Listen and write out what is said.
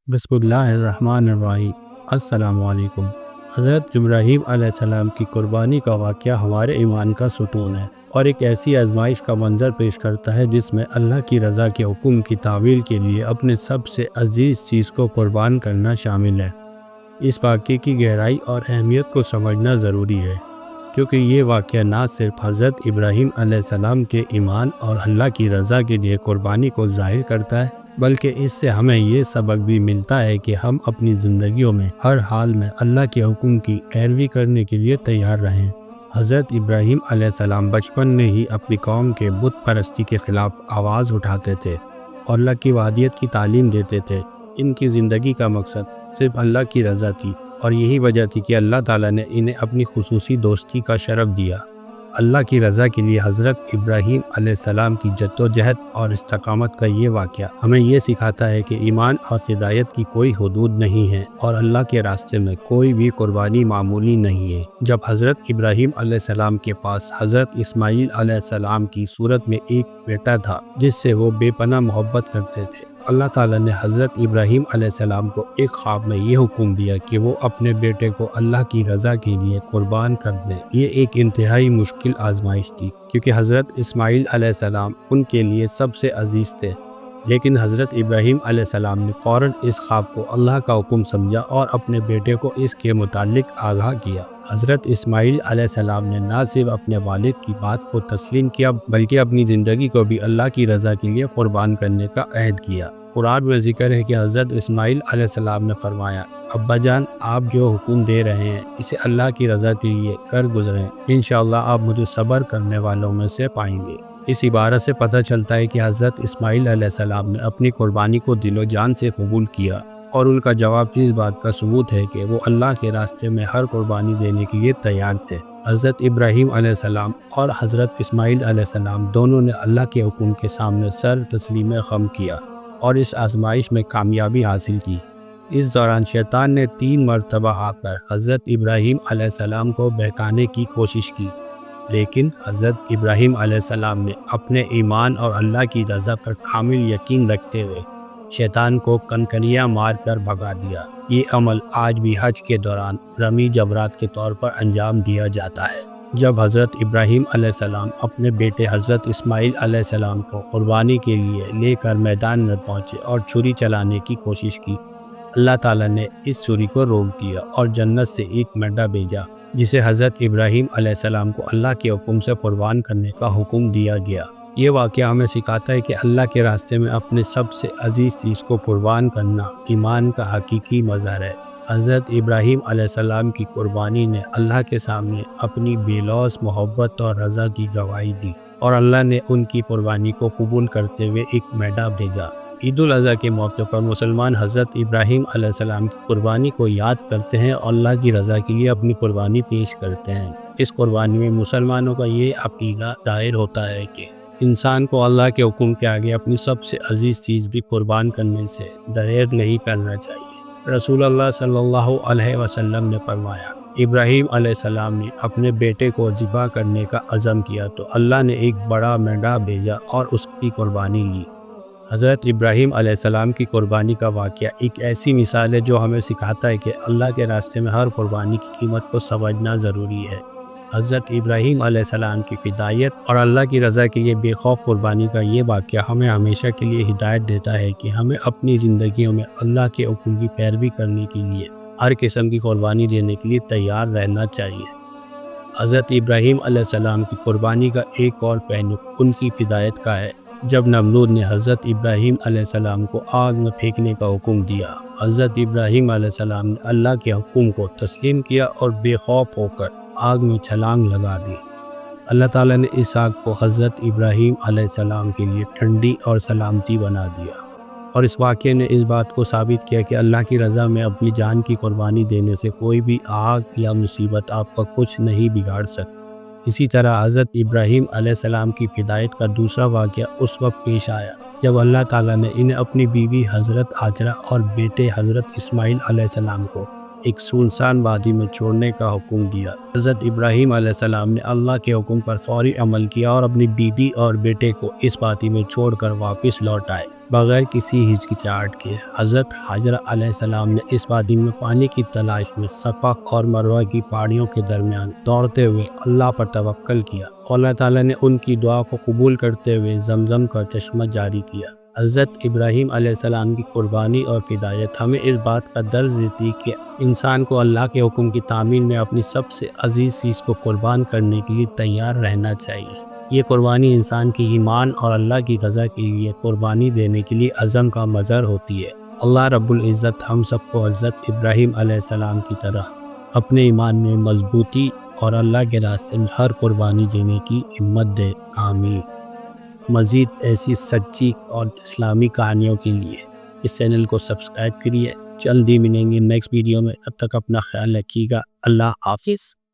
بسم اللہ الرحمن الرحیم۔ السلام علیکم۔ حضرت ابراہیم علیہ السلام کی قربانی کا واقعہ ہمارے ایمان کا ستون ہے اور ایک ایسی آزمائش کا منظر پیش کرتا ہے جس میں اللہ کی رضا کے حکم کی تعمیل کے لیے اپنے سب سے عزیز چیز کو قربان کرنا شامل ہے۔ اس واقعے کی گہرائی اور اہمیت کو سمجھنا ضروری ہے، کیونکہ یہ واقعہ نہ صرف حضرت ابراہیم علیہ السلام کے ایمان اور اللہ کی رضا کے لیے قربانی کو ظاہر کرتا ہے، بلکہ اس سے ہمیں یہ سبق بھی ملتا ہے کہ ہم اپنی زندگیوں میں ہر حال میں اللہ کے حکم کی پیروی کرنے کے لیے تیار رہیں۔ حضرت ابراہیم علیہ السلام بچپن میں ہی اپنی قوم کے بت پرستی کے خلاف آواز اٹھاتے تھے اور اللہ کی وحدانیت کی تعلیم دیتے تھے۔ ان کی زندگی کا مقصد صرف اللہ کی رضا تھی اور یہی وجہ تھی کہ اللہ تعالیٰ نے انہیں اپنی خصوصی دوستی کا شرف دیا۔ اللہ کی رضا کے لیے حضرت ابراہیم علیہ السلام کی جدوجہد اور استقامت کا یہ واقعہ ہمیں یہ سکھاتا ہے کہ ایمان اور ہدایت کی کوئی حدود نہیں ہے اور اللہ کے راستے میں کوئی بھی قربانی معمولی نہیں ہے۔ جب حضرت ابراہیم علیہ السلام کے پاس حضرت اسماعیل علیہ السلام کی صورت میں ایک بیٹا تھا جس سے وہ بے پناہ محبت کرتے تھے، اللہ تعالیٰ نے حضرت ابراہیم علیہ السلام کو ایک خواب میں یہ حکم دیا کہ وہ اپنے بیٹے کو اللہ کی رضا کے لیے قربان کر دیں۔ یہ ایک انتہائی مشکل آزمائش تھی، کیونکہ حضرت اسماعیل علیہ السلام ان کے لیے سب سے عزیز تھے، لیکن حضرت ابراہیم علیہ السلام نے فوراً اس خواب کو اللہ کا حکم سمجھا اور اپنے بیٹے کو اس کے متعلق آگاہ کیا۔ حضرت اسماعیل علیہ السلام نے نہ صرف اپنے والد کی بات کو تسلیم کیا بلکہ اپنی زندگی کو بھی اللہ کی رضا کے لیے قربان کرنے کا عہد کیا۔ قرآن میں ذکر ہے کہ حضرت اسماعیل علیہ السلام نے فرمایا، ابا جان، آپ جو حکم دے رہے ہیں اسے اللہ کی رضا کے لیے کر گزریں، انشاءاللہ آپ مجھے صبر کرنے والوں میں سے پائیں گے۔ اس عبارت سے پتہ چلتا ہے کہ حضرت اسماعیل علیہ السلام نے اپنی قربانی کو دل و جان سے قبول کیا، اور ان کا جواب اس بات کا ثبوت ہے کہ وہ اللہ کے راستے میں ہر قربانی دینے کے لیے تیار تھے۔ حضرت ابراہیم علیہ السلام اور حضرت اسماعیل علیہ السلام دونوں نے اللہ کے حکم کے سامنے سر تسلیم خم کیا اور اس آزمائش میں کامیابی حاصل کی۔ اس دوران شیطان نے 3 مرتبہ آ کر حضرت ابراہیم علیہ السلام کو بہکانے کی کوشش کی، لیکن حضرت ابراہیم علیہ السلام نے اپنے ایمان اور اللہ کی رضا پر کامل یقین رکھتے ہوئے شیطان کو کنکریاں مار کر بھگا دیا۔ یہ عمل آج بھی حج کے دوران رمی جمرات کے طور پر انجام دیا جاتا ہے۔ جب حضرت ابراہیم علیہ السلام اپنے بیٹے حضرت اسماعیل علیہ السلام کو قربانی کے لیے لے کر میدان میں پہنچے اور چھری چلانے کی کوشش کی، اللہ تعالیٰ نے اس چھری کو روک دیا اور جنت سے ایک مینڈا بھیجا جسے حضرت ابراہیم علیہ السلام کو اللہ کے حکم سے قربان کرنے کا حکم دیا گیا۔ یہ واقعہ ہمیں سکھاتا ہے کہ اللہ کے راستے میں اپنے سب سے عزیز چیز کو قربان کرنا ایمان کا حقیقی مظہر ہے۔ حضرت ابراہیم علیہ السلام کی قربانی نے اللہ کے سامنے اپنی بے لوث محبت اور رضا کی گواہی دی، اور اللہ نے ان کی قربانی کو قبول کرتے ہوئے ایک مینڈا بھیجا۔ عید الاضحیٰ کے موقع پر مسلمان حضرت ابراہیم علیہ السلام کی قربانی کو یاد کرتے ہیں اور اللہ کی رضا کے لیے اپنی قربانی پیش کرتے ہیں۔ اس قربانی میں مسلمانوں کا یہ عقیدہ ظاہر ہوتا ہے کہ انسان کو اللہ کے حکم کے آگے اپنی سب سے عزیز چیز بھی قربان کرنے سے دریغ نہیں کرنا چاہیے۔ رسول اللہ صلی اللہ علیہ وسلم نے فرمایا، ابراہیم علیہ السلام نے اپنے بیٹے کو ذبح کرنے کا عزم کیا تو اللہ نے ایک بڑا مینڈا بھیجا اور اس کی قربانی لی۔ حضرت ابراہیم علیہ السلام کی قربانی کا واقعہ ایک ایسی مثال ہے جو ہمیں سکھاتا ہے کہ اللہ کے راستے میں ہر قربانی کی قیمت کو سمجھنا ضروری ہے۔ حضرت ابراہیم علیہ السلام کی فدائیت اور اللہ کی رضا کے لیے بے خوف قربانی کا یہ واقعہ ہمیں ہمیشہ کے لیے ہدایت دیتا ہے کہ ہمیں اپنی زندگیوں میں اللہ کے حکم کی پیروی کرنے کے لیے ہر قسم کی قربانی دینے کے لیے تیار رہنا چاہیے۔ حضرت ابراہیم علیہ السلام کی قربانی کا ایک اور پہلو ان کی فدائیت کا ہے۔ جب نمرود نے حضرت ابراہیم علیہ السلام کو آگ میں پھینکنے کا حکم دیا، حضرت ابراہیم علیہ السلام نے اللہ کے حکم کو تسلیم کیا اور بے خوف ہو کر آگ میں چھلانگ لگا دی۔ اللہ تعالیٰ نے اس آگ کو حضرت ابراہیم علیہ السلام کے لیے ٹھنڈی اور سلامتی بنا دیا، اور اس واقعے نے اس بات کو ثابت کیا کہ اللہ کی رضا میں اپنی جان کی قربانی دینے سے کوئی بھی آگ یا مصیبت آپ کا کچھ نہیں بگاڑ سکتی۔ اسی طرح حضرت ابراہیم علیہ السلام کی فدائیت کا دوسرا واقعہ اس وقت پیش آیا جب اللہ تعالیٰ نے انہیں اپنی بیوی حضرت ہاجرہ اور بیٹے حضرت اسماعیل علیہ السلام کو ایک سنسان وادی میں چھوڑنے کا حکم دیا۔ حضرت ابراہیم علیہ السلام نے اللہ کے حکم پر فوری عمل کیا اور اپنی بیوی اور بیٹے کو اس وادی میں چھوڑ کر واپس لوٹ آئے۔ بغیر کسی ہچکچاہٹ کے۔ حضرت حاجرہ علیہ السلام نے اس وادی میں پانی کی تلاش میں صفا اور مروہ کی پہاڑیوں کے درمیان دوڑتے ہوئے اللہ پر توکل کیا، اور اللہ تعالیٰ نے ان کی دعا کو قبول کرتے ہوئے زمزم کا چشمہ جاری کیا۔ حضرت ابراہیم علیہ السلام کی قربانی اور فدائیت ہمیں اس بات کا درس دیتی کہ انسان کو اللہ کے حکم کی تعمیل میں اپنی سب سے عزیز چیز کو قربان کرنے کے لیے تیار رہنا چاہیے۔ یہ قربانی انسان کی ایمان اور اللہ کی رضا کے لیے قربانی دینے کے لیے عزم کا مظہر ہوتی ہے۔ اللہ رب العزت ہم سب کو حضرت ابراہیم علیہ السلام کی طرح اپنے ایمان میں مضبوطی اور اللہ کے راستے میں ہر قربانی دینے کی ہمت دے، آمین۔ مزید ایسی سچی اور اسلامی کہانیوں کے لیے اس چینل کو سبسکرائب کریے۔ جلدی ملیں گے نیکسٹ ویڈیو میں، تب تک اپنا خیال رکھیے گا۔ اللہ حافظ۔